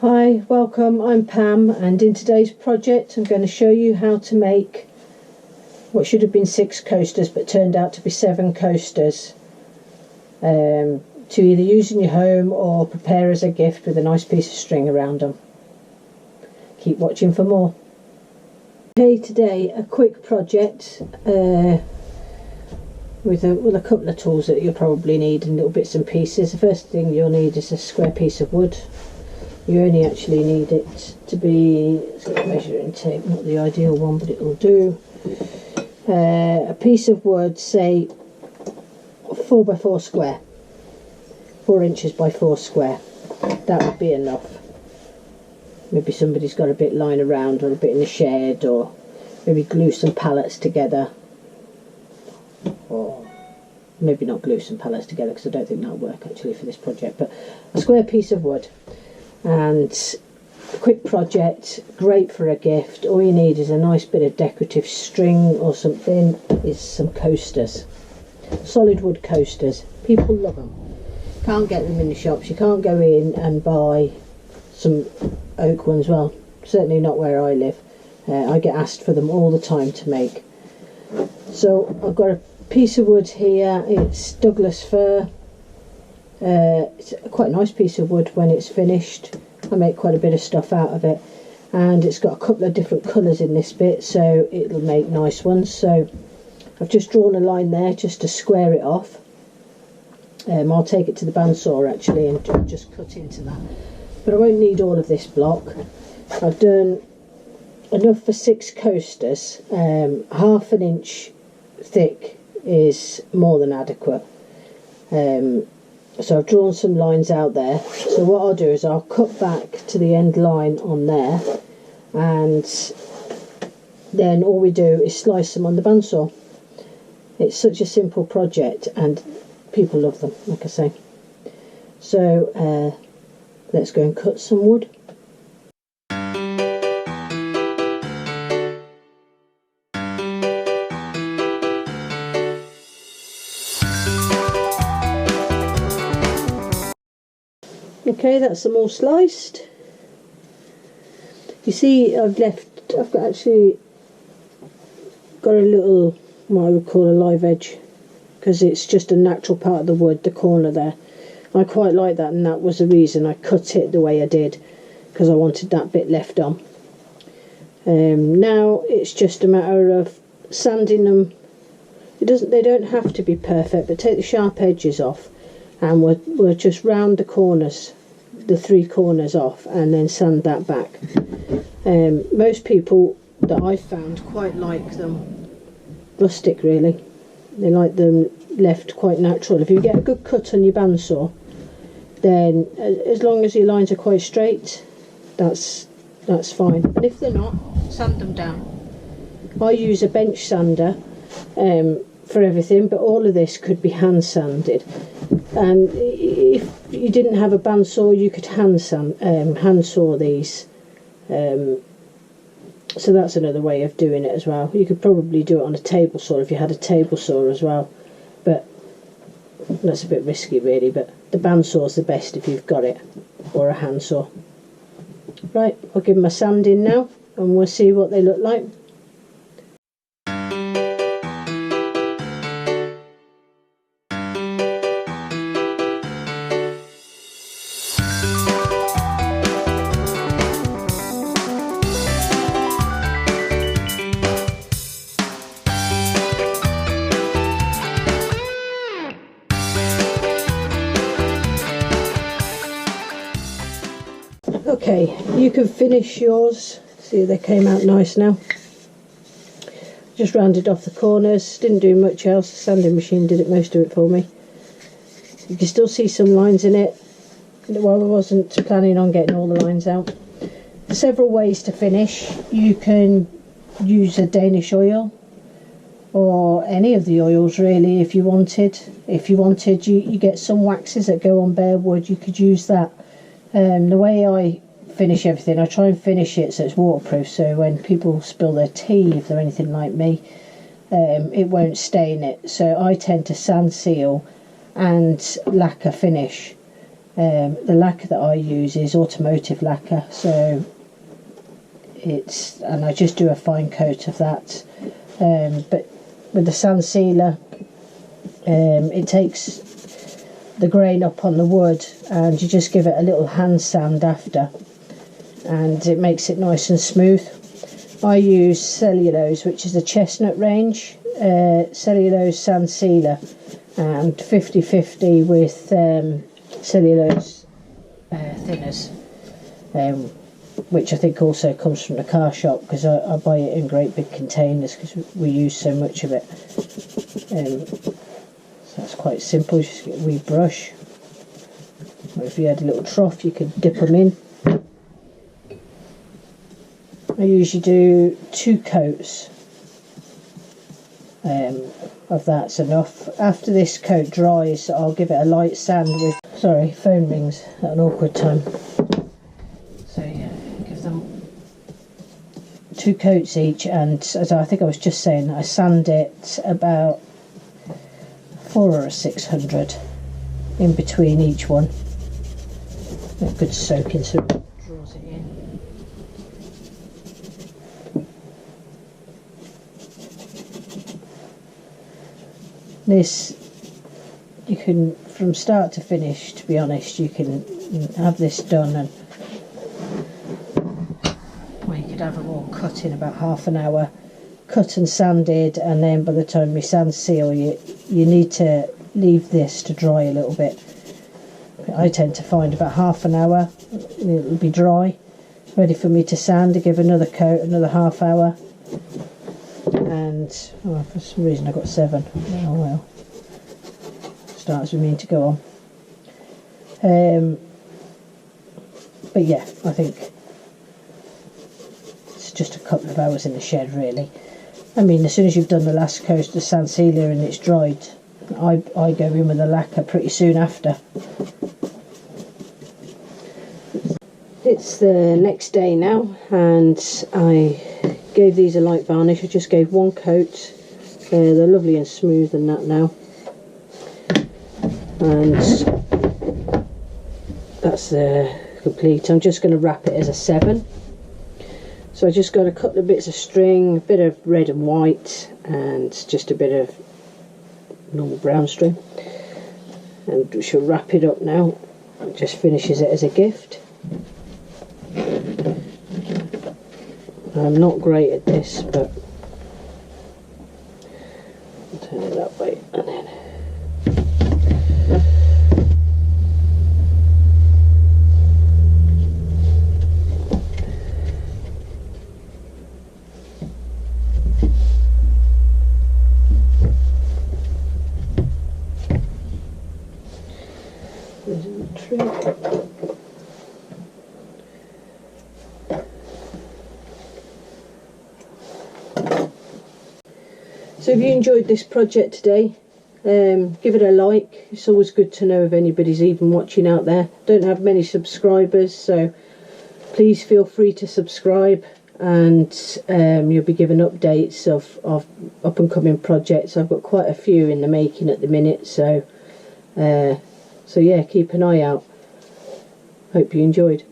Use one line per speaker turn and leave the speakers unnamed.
Hi, welcome, I'm Pam, and in today's project I'm going to show you how to make what should have been 6 coasters but turned out to be 7 coasters to either use in your home or prepare as a gift with a nice piece of string around them. Keep watching for more. Okay, today a quick project with a couple of tools that you'll probably need and little bits and pieces. The first thing you'll need is a square piece of wood. You only actually need it to be, let's get a measuring tape, not the ideal one, but it'll do. A piece of wood, say 4 by 4 square, 4 inches by 4 square. That would be enough. Maybe somebody's got a bit lying around or a bit in the shed, or maybe glue some pallets together. Or maybe not glue some pallets together, because I don't think that'll work actually for this project, but a square piece of wood. And a quick project, great for a gift. All you need is a nice bit of decorative string or something, is some coasters, solid wood coasters. People love them. Can't get them in the shops. You can't go in and buy some oak ones. Well, certainly not where I live. I get asked for them all the time to make. So I've got a piece of wood here. It's Douglas fir. It's quite a nice piece of wood when it's finished. I make quite a bit of stuff out of it, and it's got a couple of different colours in this bit, so it'll make nice ones. So I've just drawn a line there just to square it off. I'll take it to the bandsaw actually and just cut into that, but I won't need all of this block. I've done enough for 6 coasters. 1/2 an inch thick is more than adequate. So I've drawn some lines out there. So what I'll do is I'll cut back to the end line on there, and then all we do is slice them on the bandsaw. It's such a simple project and people love them, like I say. So let's go and cut some wood. Okay, that's them all sliced. You see, I've actually got a little, what I would call a live edge, because it's just a natural part of the wood, the corner there. I quite like that, and that was the reason I cut it the way I did, because I wanted that bit left on. Now it's just a matter of sanding them. They don't have to be perfect, but take the sharp edges off, and we'll just round the corners, the 3 corners off, and then sand that back. Most people that I've found quite like them rustic, really. They like them left quite natural. If you get a good cut on your bandsaw, then as long as your lines are quite straight, that's fine. And if they're not, sand them down. I use a bench sander for everything, but all of this could be hand sanded. And if you didn't have a bandsaw, you could hand saw these. So that's another way of doing it as well. You could probably do it on a table saw if you had a table saw as well, but that's a bit risky really. But the bandsaw's the best if you've got it, or a handsaw. Right, I'll give them a sanding now, and we'll see what they look like. Okay, you can finish yours. See, they came out nice now. Just rounded off the corners, didn't do much else. The sanding machine did most of it for me. You can still see some lines in it. Well, I wasn't planning on getting all the lines out. There's several ways to finish. You can use a Danish oil, or any of the oils really if you wanted. If you wanted, you get some waxes that go on bare wood, you could use that. The way I finish everything, I try and finish it so it's waterproof, so when people spill their tea, if they're anything like me, it won't stain it. So I tend to sand seal and lacquer finish. The lacquer that I use is automotive lacquer, so and I just do a fine coat of that. But with the sand sealer, it takes the grain up on the wood, and you just give it a little hand sand after, and it makes it nice and smooth. I use cellulose, which is the chestnut range cellulose sand sealer, and 50/50 with cellulose thinners, which I think also comes from the car shop, because I buy it in great big containers because we use so much of it. So that's quite simple. Just get a wee brush, or if you had a little trough you could dip them in. I usually do 2 coats of that's enough. After this coat dries, I'll give it a light sand with, sorry, phone rings at an awkward time. So yeah, give them 2 coats each, and as I think I was just saying, I sand it about 400 or 600 in between each one. A good soaking so it draws it in. This, you can, from start to finish, to be honest, you can have this done, and well, you could have them all cut in about half an hour, cut and sanded, and then by the time you sand seal, you need to leave this to dry a little bit. I tend to find about half an hour it'll be dry, ready for me to sand, to give another coat, another half hour. And for some reason I got 7. Oh well, starts with me to go on. But yeah, I think it's just a couple of hours in the shed really. I mean, as soon as you've done the last coat of the sand sealer and it's dried, I go in with the lacquer pretty soon after. It's the next day now, and I gave these a light varnish. I just gave 1 coat. They're lovely and smooth and that now, and that's complete. I'm just going to wrap it as a 7. So I just got a couple of bits of string, a bit of red and white, and just a bit of normal brown string, and we shall wrap it up now. It just finishes it as a gift. I'm not great at this, but I'll turn it that way, and then there's a tree. So if you enjoyed this project today, give it a like. It's always good to know if anybody's even watching out there. Don't have many subscribers, so please feel free to subscribe, and you'll be given updates of up and coming projects. I've got quite a few in the making at the minute, so yeah, keep an eye out. Hope you enjoyed.